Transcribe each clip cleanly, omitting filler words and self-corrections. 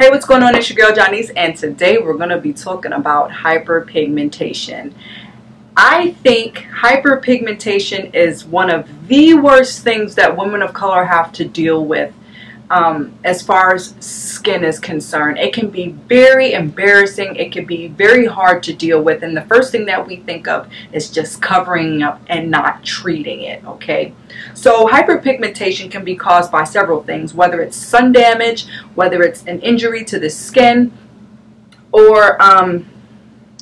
Hey, what's going on? It's your girl Jonyse, and today we're going to be talking about hyperpigmentation. I think hyperpigmentation is one of the worst things that women of color have to deal with as far as skin is concerned. It can be very embarrassing. It can be very hard to deal with, and the first thing that we think of is just covering up and not treating it, okay? So hyperpigmentation can be caused by several things, whether it's sun damage, whether it's an injury to the skin, or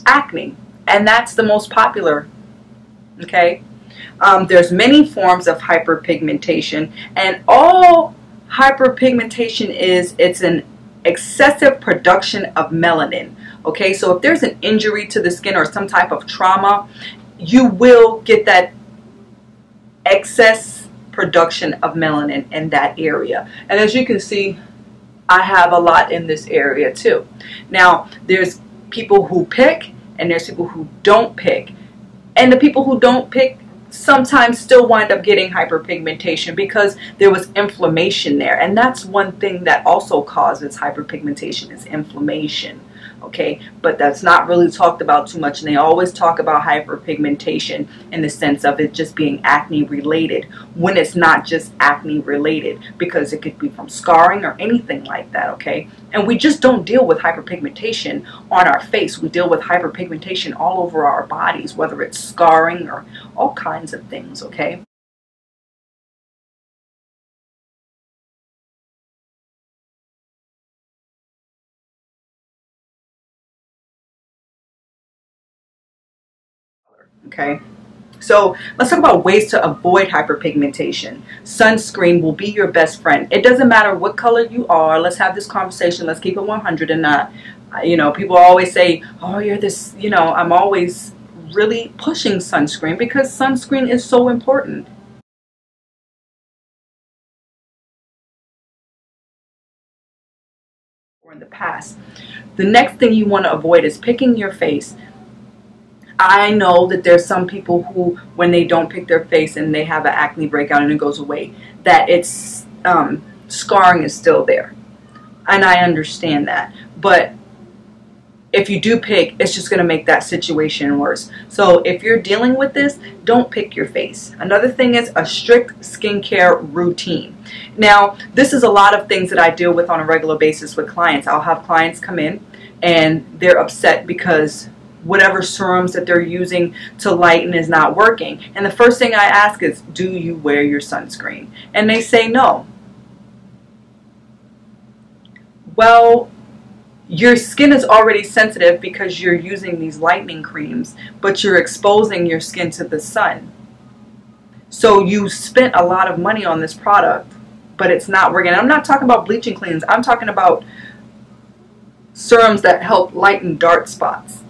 acne, and that's the most popular, okay? There's many forms of hyperpigmentation, and all hyperpigmentation it's an excessive production of melanin, okay? So if there's an injury to the skin or some type of trauma, you will get that excess production of melanin in that area. And as you can see, I have a lot in this area too. Now, there's people who pick and there's people who don't pick, and the people who don't pick sometimes still wind up getting hyperpigmentation because there was inflammation there, and that's one thing that also causes hyperpigmentation is inflammation, okay? But that's not really talked about too much, and they always talk about hyperpigmentation in the sense of it just being acne related, when it's not just acne related, because it could be from scarring or anything like that, okay? And we just don't deal with hyperpigmentation on our face. We deal with hyperpigmentation all over our bodies, whether it's scarring or all kinds of things, okay? Okay, so let's talk about ways to avoid hyperpigmentation. Sunscreen will be your best friend. It doesn't matter what color you are. Let's have this conversation. Let's keep it 100 and not, you know, people always say, oh, you're this, you know, I'm always really pushing sunscreen because sunscreen is so important. Or in the past. The next thing you want to avoid is picking your face. I know that there's some people who, when they don't pick their face and they have an acne breakout and it goes away, that it's scarring is still there, and I understand that. But if you do pick, it's just going to make that situation worse. So if you're dealing with this, don't pick your face. Another thing is a strict skincare routine. Now, this is a lot of things that I deal with on a regular basis with clients. I'll have clients come in and they're upset because whatever serums that they're using to lighten is not working. And the first thing I ask is, do you wear your sunscreen? And they say no. Well, your skin is already sensitive because you're using these lightening creams, but you're exposing your skin to the sun. So you spent a lot of money on this product, but it's not working. I'm not talking about bleaching cleans. I'm talking about serums that help lighten dark spots.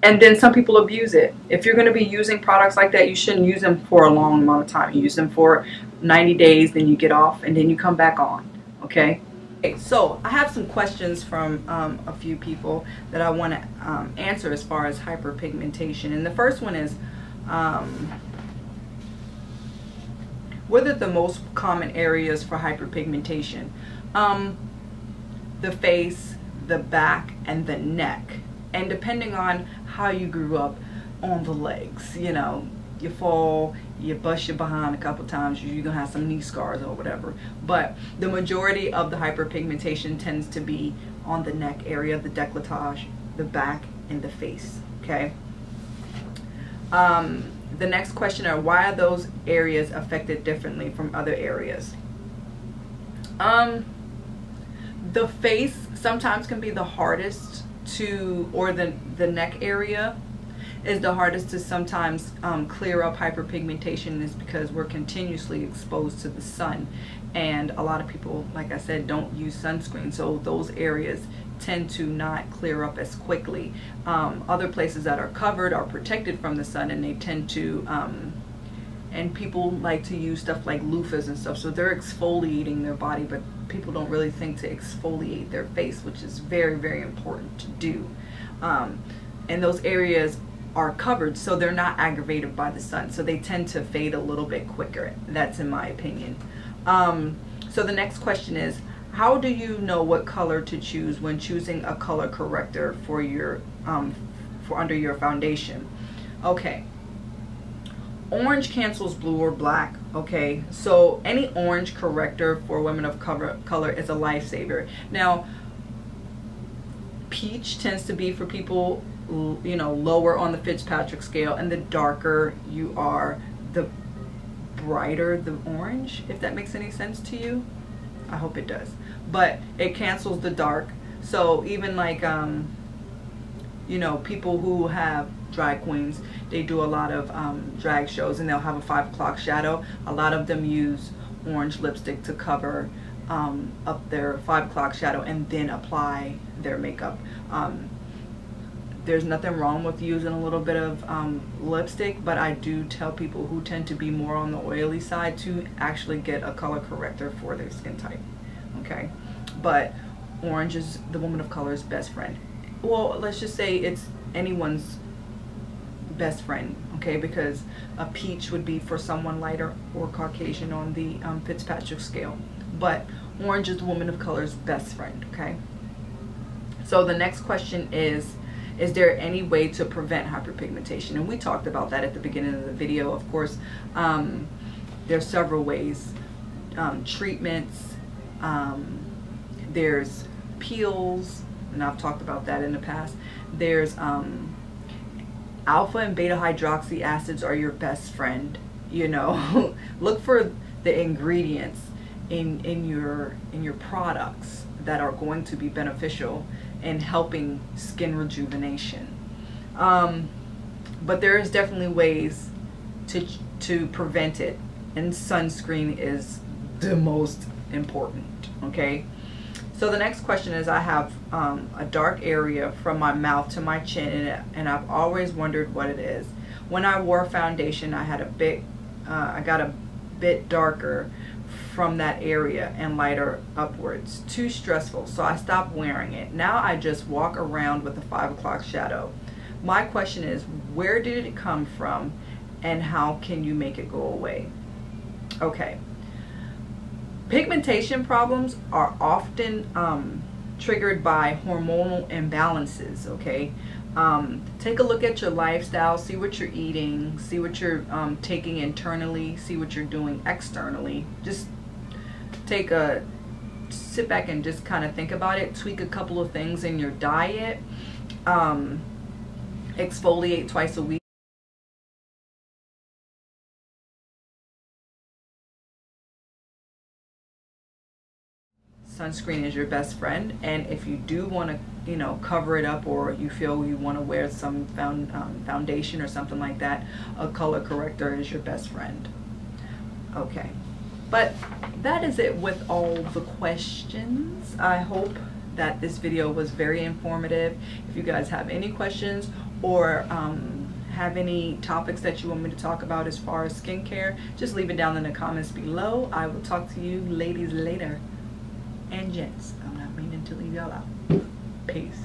And then some people abuse it. If you're going to be using products like that, you shouldn't use them for a long amount of time. You use them for 90 days, then you get off, and then you come back on, okay? Okay, so I have some questions from a few people that I want to answer as far as hyperpigmentation. And the first one is, what are the most common areas for hyperpigmentation? The face, the back, and the neck. And depending on how you grew up, on the legs, you know, you fall, you bust your behind a couple times, you're gonna have some knee scars or whatever. But the majority of the hyperpigmentation tends to be on the neck area, the décolletage, the back, and the face, okay? The next question are, why are those areas affected differently from other areas? The face sometimes can be the hardest to, or the neck area is the hardest to sometimes clear up hyperpigmentation, is because we're continuously exposed to the sun, and a lot of people, like I said, don't use sunscreen, so those areas tend to not clear up as quickly. Other places that are covered are protected from the sun, and they tend to and people like to use stuff like loofahs and stuff, so they're exfoliating their body, but people don't really think to exfoliate their face, which is very, very important to do. And those areas are covered, so they're not aggravated by the sun, so they tend to fade a little bit quicker. That's in my opinion. So the next question is, how do you know what color to choose when choosing a color corrector for your for under your foundation? Okay, orange cancels blue or black. Okay, so any orange corrector for women of color is a lifesaver. Now, peach tends to be for people, you know, lower on the Fitzpatrick scale, and the darker you are, the brighter the orange, if that makes any sense to you. I hope it does. But it cancels the dark. So even like you know, people who have drag queens, they do a lot of drag shows, and they'll have a 5 o'clock shadow. A lot of them use orange lipstick to cover up their 5 o'clock shadow and then apply their makeup. There's nothing wrong with using a little bit of lipstick, but I do tell people who tend to be more on the oily side to actually get a color corrector for their skin type. Okay, but orange is the woman of color's best friend. Well, let's just say it's anyone's best friend, okay, because a peach would be for someone lighter or Caucasian on the Fitzpatrick scale, but orange is the woman of color's best friend. Okay, so the next question is there any way to prevent hyperpigmentation? And we talked about that at the beginning of the video. Of course, there's several ways. Treatments, there's peels, and I've talked about that in the past. There's alpha and beta hydroxy acids are your best friend. You know, look for the ingredients in your products that are going to be beneficial in helping skin rejuvenation. But there is definitely ways to prevent it, and sunscreen is the most important. Okay, so the next question is, I have a dark area from my mouth to my chin, and I've always wondered what it is. When I wore foundation, I had I got a bit darker from that area and lighter upwards. Too stressful, so I stopped wearing it. Now I just walk around with a 5 o'clock shadow. My question is, where did it come from, and how can you make it go away? Okay, pigmentation problems are often triggered by hormonal imbalances. Okay, take a look at your lifestyle, see what you're eating, see what you're taking internally, see what you're doing externally. Just sit back and just kind of think about it. Tweak a couple of things in your diet. Exfoliate twice a week. Sunscreen is your best friend, and if you do want to, you know, cover it up, or you feel you want to wear some foundation or something like that, a color corrector is your best friend. Okay, but that is it with all the questions. I hope that this video was very informative. If you guys have any questions, or have any topics that you want me to talk about as far as skincare, just leave it down in the comments below. I will talk to you ladies later. And gents, I'm not meaning to leave y'all out. Peace.